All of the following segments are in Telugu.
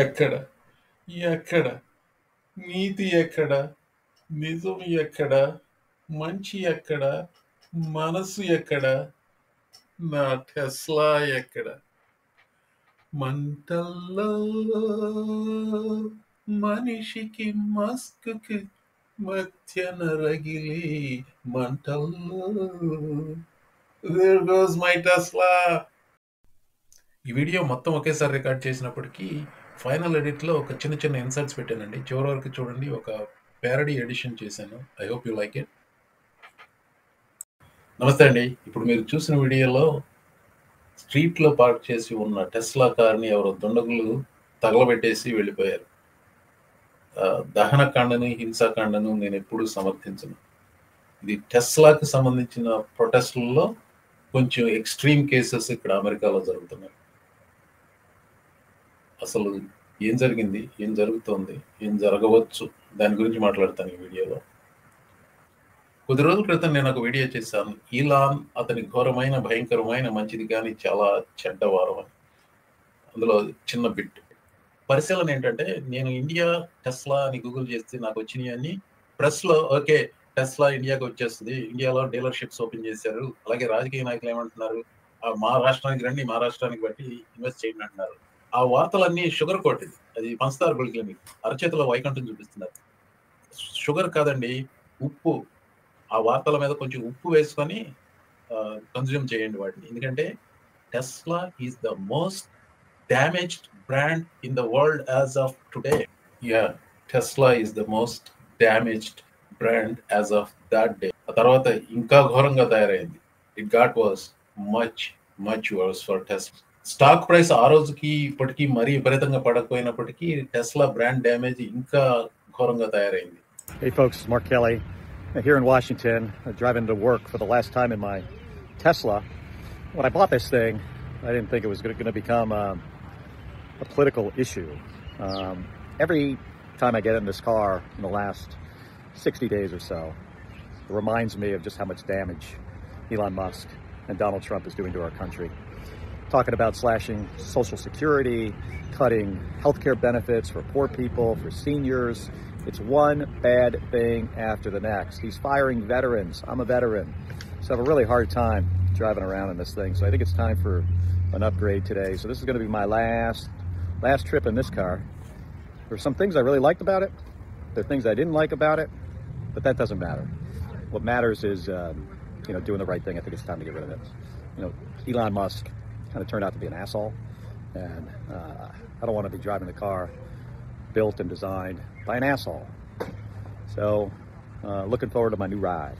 ఎక్కడ ఎక్కడ నీతి ఎక్కడ, నిజం ఎక్కడ, మంచి ఎక్కడ, మనసు ఎక్కడ, నా టెస్లా ఎక్కడ? మంటల్లో మనిషికి మస్క్కి మధ్యన రగిలి మంటల్లో there goes my Tesla. ఈ వీడియో మొత్తం ఒకేసారి రికార్డ్ చేసినప్పటికీ ఫైనల్ ఎడిట్లో ఒక చిన్న చిన్న ఇన్సర్ట్స్ పెట్టానండి. చివరి వరకు చూడండి. ఒక ప్యారడీ ఎడిషన్ చేశాను. I hope you like it. నమస్తే అండి. ఇప్పుడు మీరు చూసిన వీడియోలో స్ట్రీట్లో పార్క్ చేసి ఉన్న టెస్లా కార్ని ఎవరో దుండగులు తగలబెట్టేసి వెళ్ళిపోయారు. దహనకాండను, హింసాకాండను నేను ఎప్పుడూ సమర్థించను. ఇది టెస్లాకి సంబంధించిన ప్రొటెస్టుల్లో కొంచెం ఎక్స్ట్రీమ్ కేసెస్ ఇక్కడ అమెరికాలో జరుగుతున్నాయి. అసలు ఏం జరిగింది, ఏం జరుగుతోంది, ఏం జరగవచ్చు, దాని గురించి మాట్లాడతాను ఈ వీడియోలో. కొద్ది రోజుల క్రితం నేను ఒక వీడియో చేశాను. ఈలాన్ అతని ఘోరమైన, భయంకరమైన, మంచిది కానీ చాలా చెడ్డవారం అని. అందులో చిన్న బిట్ పరిశీలన ఏంటంటే, నేను ఇండియా టెస్లా అని గూగుల్ చేస్తే నాకు వచ్చినాయి అన్ని ప్రెస్లో ఓకే టెస్లా ఇండియాకి వచ్చేస్తుంది, ఇండియాలో డీలర్షిప్స్ ఓపెన్ చేశారు, అలాగే రాజకీయ నాయకులు ఏమంటున్నారు, మా రాష్ట్రానికి రండి, మా రాష్ట్రానికి బట్టి ఇన్వెస్ట్ చేయండి అంటున్నారు. ఆ వార్తలన్నీ షుగర్ కోటెడ్. అది పంచదార గుళికలు మీకు అరచేతిలో వైకుంఠం చూపిస్తున్నారు. షుగర్ కాదండి, ఉప్పు. ఆ వార్తల మీద కొంచెం ఉప్పు వేసుకొని కన్జ్యూమ్ చేయండి వాటిని. ఎందుకంటే Tesla is the most damaged brand in the world as of today. Yeah, Tesla is the most damaged brand as of that day. ఆ తర్వాత ఇంకా ఘోరంగా తయారైంది. It got was much much worse for Tesla. Stock price ఆ రోజుకి ఇప్పటికీ మరీ విపరీతంగా పడకపోయినప్పటికీ టెస్లా బ్రాండ్ డ్యామేజ్ ఇంకా ఘోరంగా తయారైంది. Hey folks, Mark Kelly here in Washington, driving to work for the last time in my Tesla. When I bought this thing, I didn't think it was going to become a political issue. Every time I get in this car in the last 60 days or so, it reminds me of just how much damage Elon Musk and Donald Trump is doing to our country. Talking about slashing Social Security, cutting healthcare benefits for poor people, for seniors. It's one bad thing after the next. He's firing veterans. I'm a veteran, so I have a really hard time driving around in this thing. So I think it's time for an upgrade today. So this is going to be my last trip in this car. There's some things I really liked about it. There are things I didn't like about it, but that doesn't matter. What matters is, doing the right thing. I think it's time to get rid of it. Elon Musk kind of turned out to be an asshole, and I don't want to be driving a car built and designed by an asshole. So looking forward to my new ride.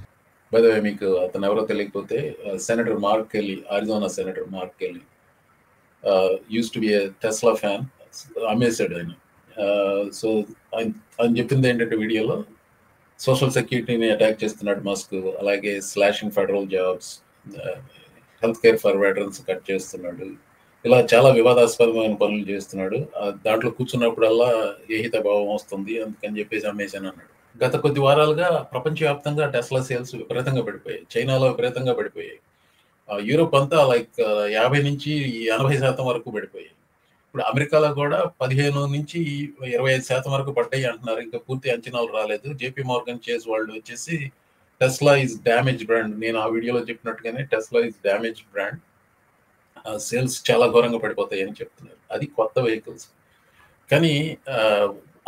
By the way, మీకు అతను ఎవరో తెలియకపోతే senator Mark Kelly, Arizona senator Mark Kelly used to be a Tesla fan. అమ్మేశాడు ఆయన. సో ఆయన చెప్పింది ఏంటంటే వీడియోలో సోషల్ సెక్యూరిటీని అటాక్ చేస్తున్నాడు మస్క్, అలాగే slashing federal jobs, health care for veterans cut చేస్తున్నాడు, ఇలా చాలా వివాదాస్పదమైన పనులు చేస్తున్నాడు. దాంట్లో కూర్చున్నప్పుడల్లా ఏహిత భావం వస్తుంది, అందుకని చెప్పేసి అమ్మేశాను అన్నాడు. గత కొద్ది వారాలుగా ప్రపంచవ్యాప్తంగా టెస్లా సేల్స్ విపరీతంగా పడిపోయాయి. చైనాలో విపరీతంగా పడిపోయాయి. యూరోప్ అంతా 50 నుంచి 80% వరకు పడిపోయాయి. ఇప్పుడు అమెరికాలో కూడా 15 నుంచి 25% వరకు పడ్డాయి అంటున్నారు. ఇంకా పూర్తి అంచనాలు రాలేదు. జేపీ మోర్గన్ చేస్ వాళ్ళు వచ్చేసి టెస్లా ఈజ్ డ్యామేజ్ బ్రాండ్, నేను ఆ వీడియోలో చెప్పినట్టుగానే Tesla is damage brand, sales చాలా ఘోరంగా పడిపోతాయి అని చెప్తున్నారు. అది కొత్త వెహికల్స్. కానీ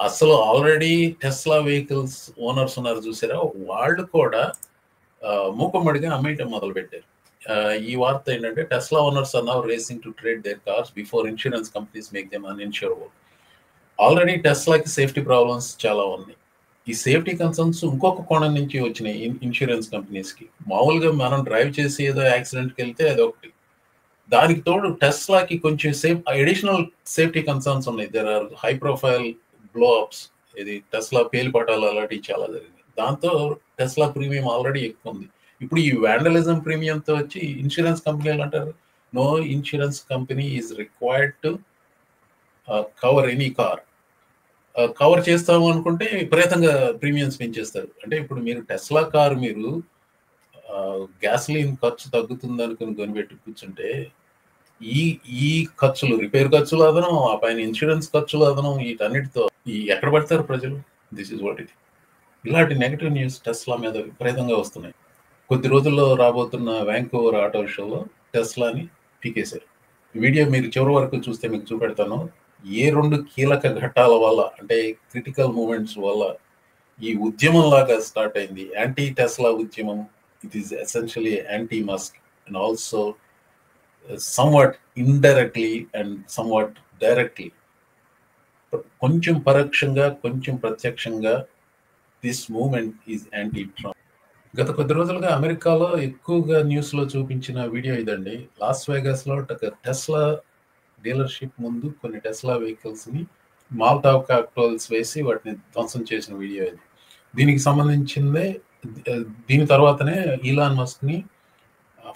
అసలు ఆల్రెడీ టెస్లా వెహికల్స్ ఓనర్స్ ఉన్నారు చూసారా, వాళ్ళు కూడా మూకమ్మడిగా అమ్మేయటం మొదలు పెట్టారు. ఈ వార్త ఏంటంటే Tesla owners are now racing to trade their cars before insurance companies make them uninsurable. Already టెస్లాకి సేఫ్టీ ప్రాబ్లమ్స్ చాలా ఉన్నాయి. ఈ సేఫ్టీ కన్సర్న్స్ ఇంకొక కోణం నుంచి వచ్చినాయి ఇన్సూరెన్స్ కంపెనీస్కి. మామూలుగా మనం డ్రైవ్ చేసి ఏదో యాక్సిడెంట్కి వెళ్తే అదొకటి, దానికి తోడు టెస్లాకి కొంచెం అడిషనల్ సేఫ్టీ కన్సర్న్స్ ఉన్నాయి. There are high profile blow ups. ఇది టెస్లా పేలిపటాలు అలాంటివి చాలా జరిగింది. దాంతో టెస్లా ప్రీమియం ఆల్రెడీ ఎక్కువ ఉంది. ఇప్పుడు ఈ వ్యాండలిజం ప్రీమియంతో వచ్చి ఇన్సూరెన్స్ కంపెనీలు అంటారు, no insurance company is required to cover any car. Cover చేస్తాము అనుకుంటే విపరీతంగా ప్రీమియమ్స్ పెంచేస్తారు. అంటే ఇప్పుడు మీరు టెస్లా కారు మీరు గ్యాస్లీన్ ఖర్చు తగ్గుతుంది అనుకుని కొనిపెట్టి కూర్చుంటే ఈ ఈ ఖర్చులు, రిపేర్ ఖర్చులు అదనం, ఆ పైన ఇన్సూరెన్స్ ఖర్చులు అదనం, వీటన్నిటితో ఎక్కడ పడతారు ప్రజలు? This is what it. ఇలాంటి నెగటివ్ న్యూస్ టెస్లా మీద విపరీతంగా వస్తున్నాయి. కొద్ది రోజుల్లో రాబోతున్న వ్యాంకోవర్ ఆటో షోలో టెస్లాని పీకేశారు. వీడియో మీరు చివరి వరకు చూస్తే మీకు చూపెడతాను. ఏ 2 కీలక ఘట్టాల వల్ల, అంటే క్రిటికల్ మూమెంట్స్ వల్ల ఈ ఉద్యమం లాగా స్టార్ట్ అయింది. యాంటీ టెస్లా ఉద్యమం. It is essentially anti Musk and also somewhat indirectly and somewhat directly, కొంచెం పరోక్షంగా కొంచెం ప్రత్యక్షంగా this movement is anti Trump. గత కొద్ది రోజులుగా అమెరికాలో ఎక్కువగా న్యూస్లో చూపించిన వీడియో ఇదండి. లాస్ వేగాస్లో టెస్లా డీలర్షిప్ ముందు కొన్ని టెస్లా వెహికల్స్ని మాల్టావ్ కాక్టైల్స్ వేసి వాటిని ధ్వంసం చేసిన వీడియో ఇది. దీనికి సంబంధించిందే. దీని తర్వాతనే ఈలాన్ మస్క్ని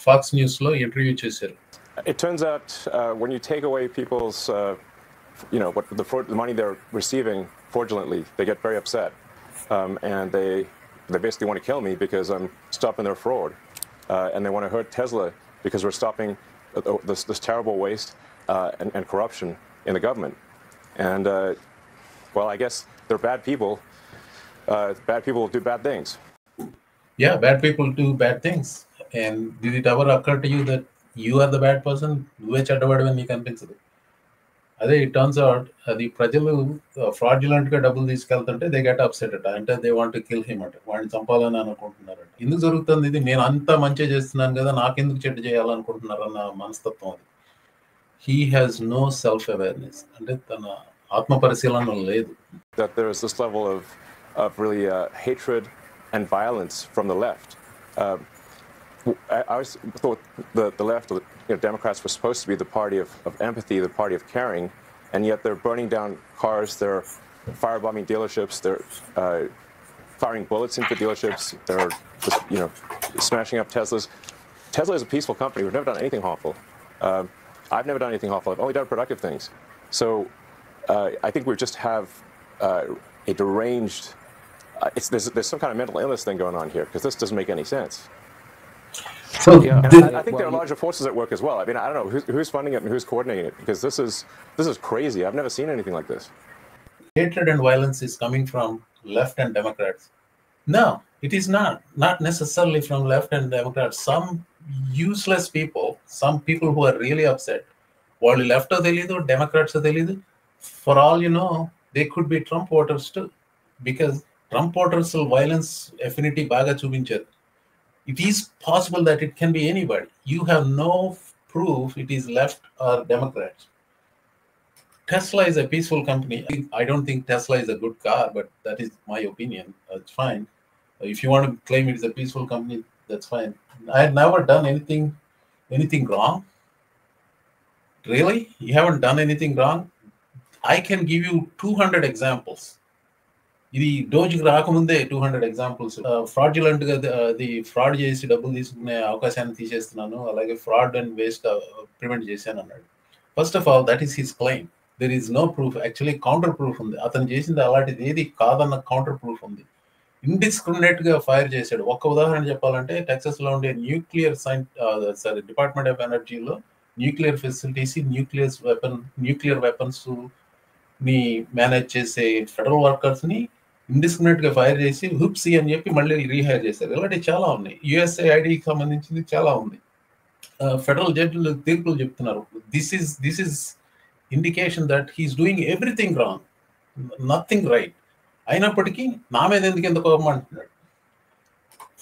ఫాక్స్ న్యూస్లో ఇంటర్వ్యూ చేశారు. It turns out when you take away people's, what the money they're receiving fraudulently, they get very upset, and they basically want to kill me because I'm stopping their fraud, and they want to hurt Tesla because we're stopping this terrible waste and corruption in the government. And well, I guess they're bad people. Bad people do bad things. Yeah, bad people do bad things. And did it ever occur to you that you are the bad person? నువ్వే చెడ్డవాడని నీకు అనిపించదు. అదే ఇట్ టర్న్స్ అవుట్ అది ప్రజలు ఫ్రాడ్యులెంట్ గా డబ్బులు తీసుకెళ్తుంటే దే గెట్ అప్సెట్ అట. అంటే they want to kill him అట. వాడిని చంపాలని అనుకుంటున్నారట. ఎందుకు జరుగుతుంది ఇది? నేను అంతా మంచిగా చేస్తున్నాను కదా, నాకెందుకు చెడ్డ చేయాలనుకుంటున్నారన్న మనస్తత్వం అది. He has no self awareness. అంటే తన ఆత్మ పరిశీలన లేదు. That there is this level of really hatred and violence from the left. I always thought the left, Democrats, were supposed to be the party of empathy, the party of caring, and yet they're burning down cars, they're firebombing dealerships, they're firing bullets into dealerships, they're just, smashing up Teslas. Tesla is a peaceful company. We've never done anything harmful. I've never done anything harmful. I've only done productive things. So I think we just have a deranged. There's some kind of mental illness thing going on here, because this doesn't make any sense. So I think there are larger forces at work as well. I mean, I don't know who's funding it and who's coordinating it, because this is crazy. I've never seen anything like this. Hatred and violence is coming from left and Democrats. No, it is not necessarily from left and Democrats. Some useless people, some people who are really upset, వాళ్ళు left తెలీదు, Democrats తెలీదు, for all you know they could be Trump voters too, because Trump voters violence affinity బాగా చూపించారు. It is possible that it can be anybody. You have no proof it is left or Democrats. Tesla is a peaceful company. I don't think Tesla is a good car, but that is my opinion. It's fine. If you want to claim it is a peaceful company, that's fine. I had never done anything wrong. Really? You haven't done anything wrong? I can give you 200 examples. ఇది డోజ్కి రాకముందే 200 ఎగ్జాంపుల్స్. ఫ్రాడ్యులెంట్ గా అది ఫ్రాడ్ చేసి డబ్బులు తీసుకునే అవకాశాన్ని తీసేస్తున్నాను, అలాగే ఫ్రాడ్ అండ్ వేస్ట్ ప్రివెంట్ చేశాను అన్నాడు. First of all, that is his claim. There is no proof. Actually counter proof ఉంది. అతను చేసింది అలాంటిది ఏది కాదన్న కౌంటర్ ప్రూఫ్ ఉంది. ఇండిస్క్రిమినేట్ గా ఫైర్ చేశాడు. ఒక్క ఉదాహరణ చెప్పాలంటే, టెక్సస్ లో ఉండే డిపార్ట్మెంట్ ఆఫ్ ఎనర్జీలో న్యూక్లియర్ ఫెసిలిటీస్, న్యూక్లియర్ వెపన్స్ ని మేనేజ్ చేసే ఫెడరల్ వర్కర్స్ ని ఇండిస్క్రిమినేట్ గా ఫైర్ చేసి హుప్సీ అని చెప్పి మళ్ళీ రీహైర్ చేశారు. ఇలాంటివి చాలా ఉన్నాయి. యుఎస్ఏఐడికి సంబంధించింది చాలా ఉంది. ఫెడరల్ జడ్జిలు తీర్పులు చెప్తున్నారు. This is indication that he's doing everything wrong, nothing right. అయినప్పటికీ నా మీద ఎందుకు కోపం అంటున్నాడు.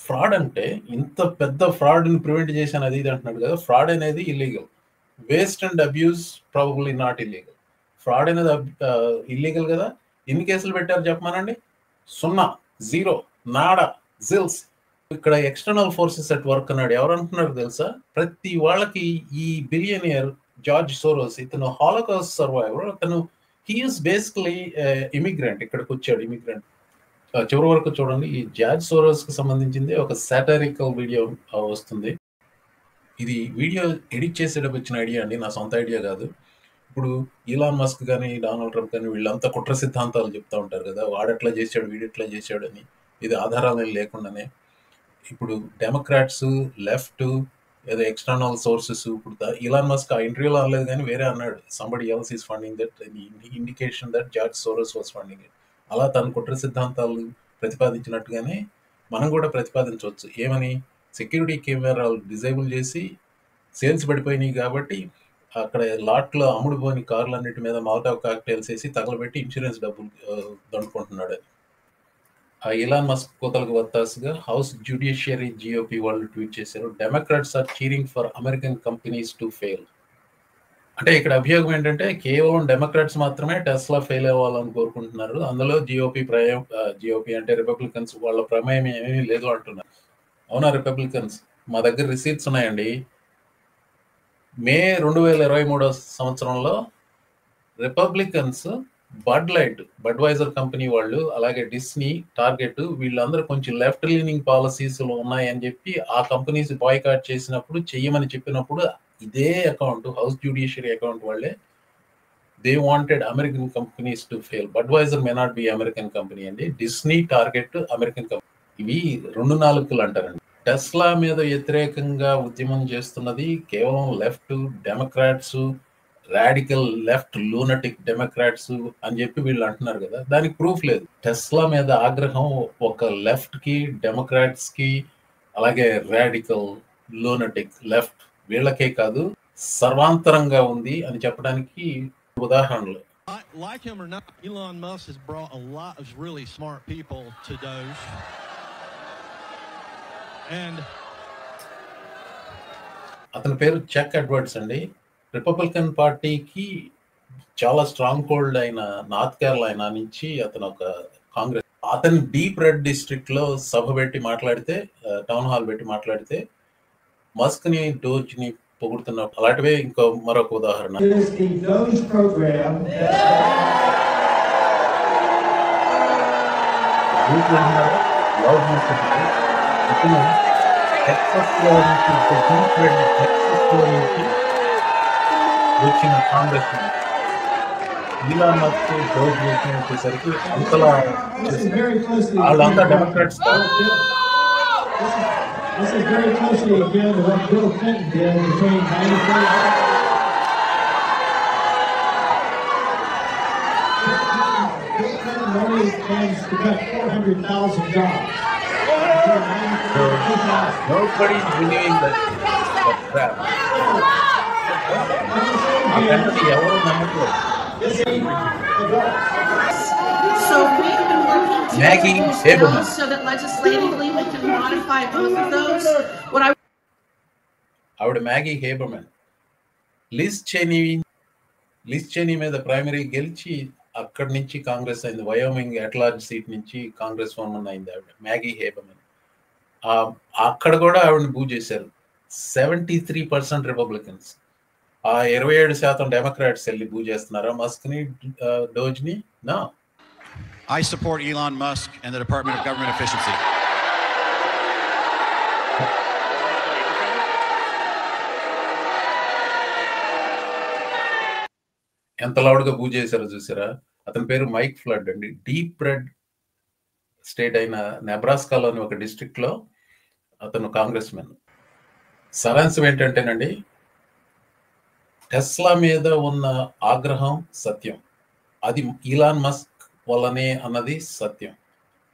ఫ్రాడ్ అంటే ఇంత పెద్ద ఫ్రాడ్ని ప్రివెంట్ చేశాను అది ఇది అంటున్నాడు కదా. ఫ్రాడ్ అనేది illegal. Waste and abuse probably not illegal. Fraud అనేది ఇల్లీగల్ కదా. ఎన్ని కేసులు పెట్టారు చెప్పమానండి? 0, 0, నాడా, జిల్స్. ఇక్కడ ఎక్స్టర్నల్ ఫోర్సెస్ అట్ వర్క్ అన్నాడు. ఎవరు అంటున్నారు తెలుసా? ప్రతి వాళ్ళకి ఈ బిలియనియర్ జార్జ్ సోరోస్, ఇతను హాలోకాస్ట్ సర్వైవర్. అతను హీఈస్ బేసికలీ ఇమిగ్రెంట్. ఇక్కడికి వచ్చాడు ఇమిగ్రెంట్. చివరి వరకు చూడండి. ఈ జార్జ్ సోరోస్ కి సంబంధించింది ఒక సాటరికల్ వీడియో వస్తుంది. ఇది వీడియో ఎడిట్ చేసేటప్పుడు వచ్చిన ఐడియా అండి, నా సొంత ఐడియా కాదు. ఇప్పుడు ఈలాన్ మస్క్ కానీ డొనాల్డ్ ట్రంప్ కానీ వీళ్ళంతా కుట్ర సిద్ధాంతాలు చెప్తూ ఉంటారు కదా, వాడెట్లా చేశాడు వీడెట్లా చేశాడు అని. ఇది ఆధారాలు లేకుండానే ఇప్పుడు డెమోక్రాట్స్, లెఫ్ట్, ఏదో ఎక్స్టర్నల్ సోర్సెస్. ఇప్పుడు ఇలాన్ మస్క్ ఆ ఇంటర్వ్యూలో అనలేదు కానీ వేరే అన్నాడు, somebody else is funding that, indication that George Soros was funding it. అలా తన కుట్ర సిద్ధాంతాలు ప్రతిపాదించినట్టుగానే మనం కూడా ప్రతిపాదించవచ్చు. ఏమని, సెక్యూరిటీ కెమెరాలు డిజేబుల్ చేసి సేల్స్ పడిపోయినాయి కాబట్టి అక్కడ లాట్లో అమ్ముడుపోని కార్లన్నిటి మీద మౌటావ్ కాక్టైల్స్ వేసి తగలబెట్టి ఇన్సూరెన్స్ డబ్బులు దండుకుంటున్నాడు. ఆ ఇలాన్ మస్క్ కోతలకు వత్తాసుగా హౌస్ జ్యుడిషియరీ జిఓపి వాళ్ళు ట్వీట్ చేశారు, Democrats are cheering for American companies to fail. అంటే ఇక్కడ అభియోగం ఏంటంటే కేవలం డెమోక్రాట్స్ మాత్రమే టెస్లా ఫెయిల్ అవ్వాలని కోరుకుంటున్నారు, అందులో జిఓపి అంటే రిపబ్లికన్స్ వాళ్ళ ప్రమేయం ఏమీ లేదు అంటున్నారు. అవునా రిపబ్లికన్స్? మా దగ్గర రిసీట్స్ ఉన్నాయండి. మే 2023 సంవత్సరంలో రిపబ్లికన్స్ బడ్వైజర్ కంపెనీ వాళ్ళు, అలాగే డిస్నీ, టార్గెట్ వీళ్ళందరూ కొంచెం లెఫ్ట్ లీనింగ్ పాలసీస్ ఉన్నాయని చెప్పి ఆ కంపెనీస్ బాయ్కాట్ చేసినప్పుడు, చెయ్యమని చెప్పినప్పుడు ఇదే అకౌంట్, హౌస్ జ్యుడిషియరీ అకౌంట్ వాళ్ళే they wanted American companies to fail. Budweiser may not be American company అండి, డిస్నీ, టార్గెట్ అమెరికన్ కంపెనీ. ఇవి 2 నాలుకలు అంటారండి. టెస్లా మీద వ్యతిరేకంగా ఉద్యమం చేస్తున్నది కేవలం left Democrats, radical left lunatic Democrats అని చెప్పి వీళ్ళు అంటున్నారు కదా, దానికి ప్రూఫ్ లేదు. టెస్లా మీద ఆగ్రహం ఒక లెఫ్ట్ కి, డెమోక్రాట్స్ కి, అలాగే రాడికల్ లూనటిక్ లెఫ్ట్ వీళ్ళకే కాదు, సర్వాంతరంగా ఉంది అని చెప్పడానికి ఉదాహరణలు. Like him or not, Elon Musk has brought a lot of really smart people to Doge. And అతని పేరు చెక్ ఎడ్వర్డ్స్ అండి. రిపబ్లికన్ పార్టీకి చాలా స్ట్రాంగ్ హోల్డ్ అయిన నార్త్ కేరళైనా నుంచి అతను ఒక కాంగ్రెస్. అతను డీప్ రెడ్ డిస్ట్రిక్ట్ లో సభ పెట్టి మాట్లాడితే, టౌన్ హాల్ పెట్టి మాట్లాడితే మస్క్ ని, డోజ్ ని పొగుడుతున్న అలాంటివే ఇంకో మరొక ఉదాహరణ. వచ్చిన కాంగ్రెస్ ఇలాన్ మస్క్, డోజ్ వచ్చేసరికి అంతలా వాళ్ళంతా డెమోక్రాట్స్ కాదు. This is very closely akin to what Bill Clinton did between 1994. Bill Clinton only plans to cut 400,000 jobs. Nobody is believing that crap. ఎవరు నమ్మట్లేదు. So we've been working to Maggie introduce Haberman. bills so that legislatively we can modify both of those. ఆవిడ మ్యాగీ హేబర్మన్. లిజ్ చేనీ మీద ప్రైమరీ గెలిచి అక్కడి నుంచి కాంగ్రెస్ అయింది. వయోమింగ్ అట్లార్జ్ సీట్ నుంచి కాంగ్రెస్ ఉమెన్ అయింది ఆవిడ, మ్యాగీ హేబర్మన్. అక్కడ కూడా ఆవిడని బూ చేశారు. 73% రిపబ్లికన్స్, ఆ 27% డెమోక్రాట్స్ వెళ్ళి బూ చేస్తున్నారా మస్క్ ని, డోజ్ ని? No. I support Elon Musk and the Department of Government Efficiency. ఎంత లౌడ్గా బూ చేశారో చూసారా? అతని పేరు మైక్ ఫ్లడ్ అండి. డీప్ రెడ్ స్టేట్ అయిన నెబ్రాస్కాలోని ఒక డిస్ట్రిక్ట్ లో అతను కాంగ్రెస్ మెన్. సారాంశం ఏంటంటేనండి, టెస్లా మీద ఉన్న ఆగ్రహం సత్యం, అది ఇలాన్ మస్క్ వల్లనే అన్నది సత్యం.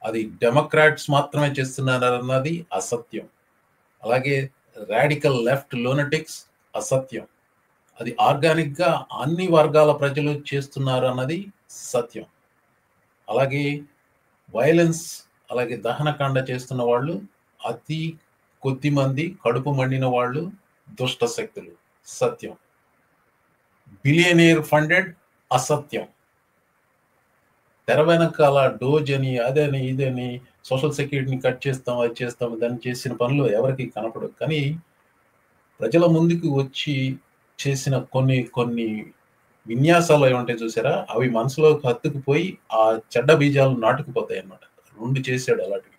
అది డెమోక్రాట్స్ మాత్రమే చేస్తున్నారు అన్నది అసత్యం. అలాగే రాడికల్ లెఫ్ట్ లూనటిక్స్ అసత్యం. అది ఆర్గానిక్ గా అన్ని వర్గాల ప్రజలు చేస్తున్నారు అన్నది సత్యం. అలాగే వైలెన్స్, అలాగే దహనకాండ చేస్తున్న వాళ్ళు అతి కొద్ది మంది, కడుపు మండిన వాళ్ళు దుష్ట శక్తులు, సత్యం. బిలియనీర్ ఫండెడ్ అసత్యం. తెర వెనకాల డోజ్ అని, అదని, ఇదని, సోషల్ సెక్యూరిటీని కట్ చేస్తాం, అది చేస్తాం, దాన్ని చేసిన పనులు ఎవరికి కనపడదు. కానీ ప్రజల ముందుకు వచ్చి చేసిన కొన్ని విన్యాసాలు అవి ఉంటాయి చూసారా, అవి మనసులో హత్తుకుపోయి ఆ చెడ్డ బీజాలు నాటుకుపోతాయి అన్నమాట. 2 చేశాడు అలాంటివి.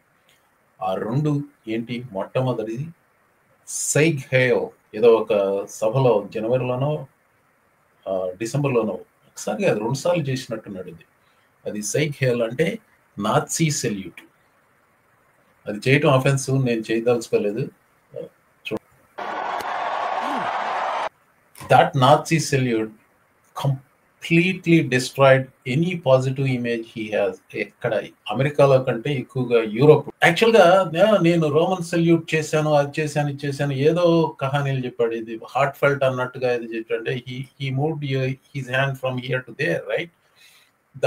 ఆ 2 ఏంటి? మొట్టమొదటిది సైగ్ హేల్, ఏదో ఒక సభలో జనవరిలోనో డిసెంబర్లోనో ఒకసారి అది 2 సార్లు చేసినట్టున్నాడు. ఇది అది సైగ్ హేల్ అంటే నాజీ సెల్యూట్. అది చేయటం అఫెన్స్, నేను చేయదలుచుకోలేదు. that Nazi salute completely destroyed any positive image he has. ఎక్కడ అమెరికాలో కంటే ఎక్కువగా యూరోప్. యాక్చువల్గా నేను రోమన్ సల్యూట్ చేశాను, అది చేశాను, ఇది చేశాను, ఏదో కహానీలు చెప్పాడు. ఇది హార్ట్ ఫెల్ట్ అన్నట్టుగా ఇది చెప్పాడు. He moved his hand from here to their, right?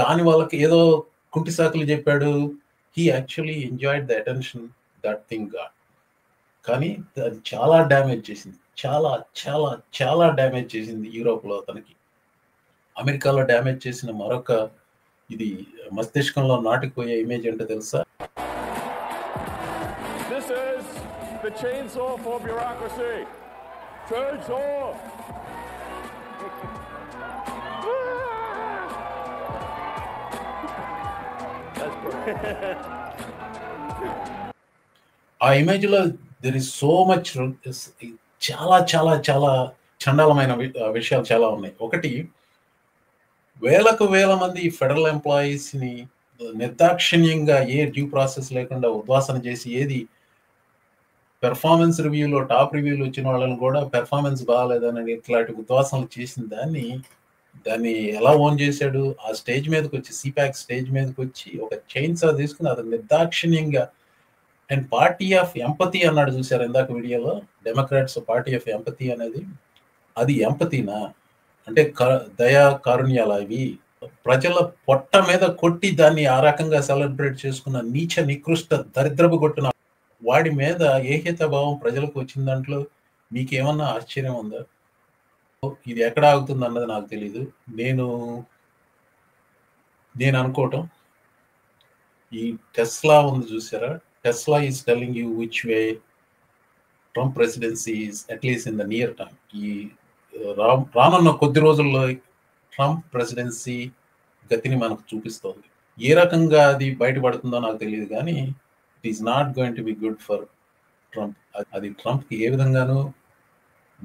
దాని వాళ్ళకి ఏదో కుంటి సాకులు చెప్పాడు. He actually enjoyed the attention that thing got. కానీ అది చాలా డ్యామేజ్ చేసింది, చాలా చాలా చాలా డ్యామేజ్ చేసింది యూరోప్లో అతనికి. అమెరికాలో డ్యామేజ్ చేసిన మరొక ఇది మస్తిష్కంలో నాటుకుపోయే ఇమేజ్ అంటే తెలుసా? This is the chainsaw for bureaucracy. Chainsaw. ఆ ఇమేజ్ లో దెర్ ఇస్ సో మచ్, చాలా చాలా చాలా చండాలమైన విషయాలు చాలా ఉన్నాయి. ఒకటి, వేలకు వేల మంది ఫెడరల్ ఎంప్లాయీస్ ని నిర్దాక్షిణ్యంగా ఏ డ్యూ ప్రాసెస్ లేకుండా ఉద్వాసన చేసి, ఏది పెర్ఫార్మెన్స్ రివ్యూలో టాప్ రివ్యూలు వచ్చిన వాళ్ళని కూడా పెర్ఫార్మెన్స్ బాగాలేదని ఇట్లాంటి ఉద్వాసనలు చేసిన దాన్ని ఎలా ఓన్ చేశాడు? ఆ స్టేజ్ మీదకి వచ్చి, సిపాక్ స్టేజ్ మీదకి వచ్చి ఒక చైన్ సా తీసుకుని అది నిర్దాక్షిణ్యంగా, అండ్ పార్టీ ఆఫ్ ఎంపతి అన్నాడు, చూశారు ఇందాక వీడియోలో, డెమోక్రాట్స్ పార్టీ ఆఫ్ ఎంపతి అనేది. అది ఎంపతినా? అంటే దయా కారుణ్యాల ఇవి? ప్రజల పొట్ట మీద కొట్టి దాన్ని ఆ రకంగా సెలబ్రేట్ చేసుకున్న నీచ నికృష్ట దరిద్రపు కొట్టిన వాడి మీద ఏహిత భావం ప్రజలకు వచ్చిన దాంట్లో మీకేమన్నా ఆశ్చర్యం ఉందా? ఇది ఎక్కడ ఆగుతుంది అన్నది నాకు తెలీదు. నేను అనుకోవటం, ఈ టెస్లా ఉంది చూసారా, Tesla is telling you which way Trump presidency is at least in the near time. ఈ రానున్న కొద్ది రోజుల్లో ట్రంప్ ప్రెసిడెన్సీ గతిని మనకు చూపిస్తోంది. ఏ రకంగా అది బయటపడుతుందో నాకు తెలియదు, కానీ it is not going to be good for Trump. అది ట్రంప్కి ఏ విధంగానూ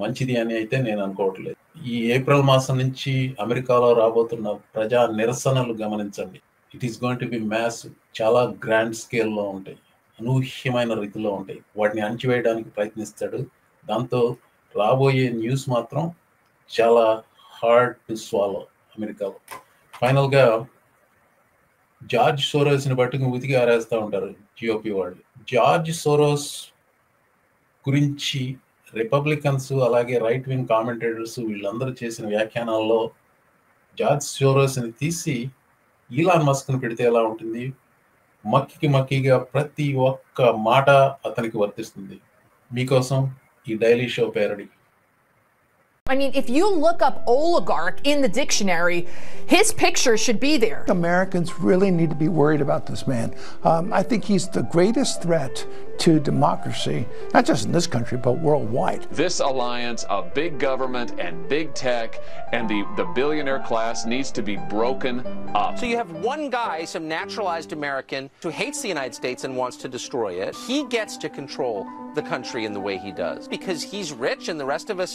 మంచిది అని అయితే నేను అనుకోవట్లేదు. ఈ ఏప్రిల్ మాసం నుంచి అమెరికాలో రాబోతున్న ప్రజా నిరసనలు గమనించండి. It is going to be mass, చాలా గ్రాండ్ స్కేల్లో ఉంటాయి, అనూహ్యమైన రీతిలో ఉంటాయి. వాటిని అణచివేయడానికి ప్రయత్నిస్తాడు. దాంతో రాబోయే న్యూస్ మాత్రం చాలా హార్డ్ టు స్వాలో అమెరికాలో. ఫైనల్గా జార్జ్ సోరోస్ని బట్టి ఉతికి ఆరేస్తూ ఉంటారు జిఓపి వాళ్ళు. జార్జ్ సోరోస్ గురించి రిపబ్లికన్స్ అలాగే రైట్ వింగ్ కామెంటేటర్స్ వీళ్ళందరూ చేసిన వ్యాఖ్యానాల్లో జార్జ్ సోరోస్ని తీసి ఈలాన్ మస్క్ని పెడితే ఎలా ఉంటుంది? మక్కిగా ప్రతి ఒక్క మాట అతనికి వర్తిస్తుంది. మీకోసం ఈ daily show parody. I mean, if you look up oligarch in the dictionary, his picture should be there. Americans really need to be worried about this man. I think he's the greatest threat to democracy, not just in this country, but worldwide. This alliance of big government and big tech and the billionaire class needs to be broken up. So you have one guy, some naturalized American, who hates the United States and wants to destroy it. He gets to control the country in the way he does because he's rich and the rest of us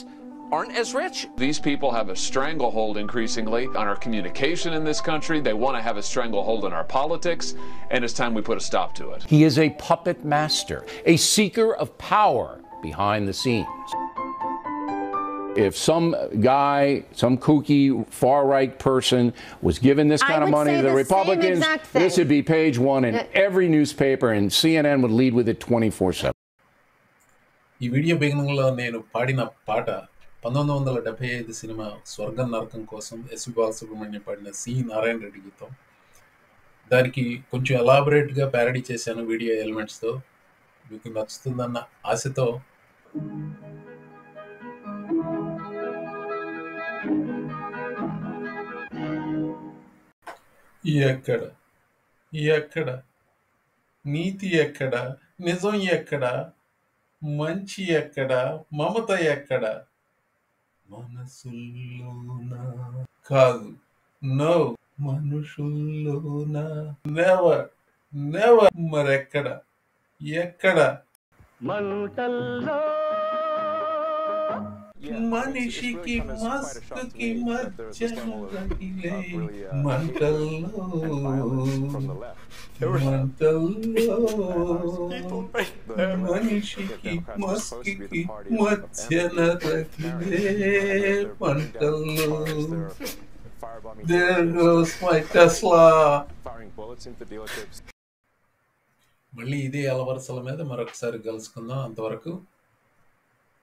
aren't as rich. These people have a stranglehold increasingly on our communication in this country. They want to have a stranglehold on our politics, and it's time we put a stop to it. He is a puppet master, a seeker of power behind the scenes. If some guy, some kooky far-right person was given this kind of money to the Republicans, this would be page one in every newspaper, and CNN would lead with it 24/7. ఈ వీడియో బిగినింగ్లో నేను పాడిన పాట 1975 సినిమా స్వర్గం నరకం కోసం ఎస్వి బాలసుబ్రహ్మణ్యం పాడిన సి నారాయణ రెడ్డి గీతం. దానికి కొంచెం ఎలాబరేట్గా ప్యారడీ చేశాను వీడియో ఎలిమెంట్స్తో. మీకు నచ్చుతుందన్న ఆశతో ఎక్కడ నీతి ఎక్కడ, నిజం ఎక్కడ, మంచి ఎక్కడ, మమత ఎక్కడ? మనసుల్లోనా కాదు, నో మనుషుల్లోనా, నెవర్ మరెక్కడ? ఎక్కడ? మంటల్లో మనిషికి మస్కుకి మధ్య మంటల్లో మనిషికి మస్కికి మధ్యన రగిలే మంటల్లో. There goes my Tesla. మళ్ళీ ఇదే అలవరసల మీద మరొకసారి కలుసుకుందాం. అంతవరకు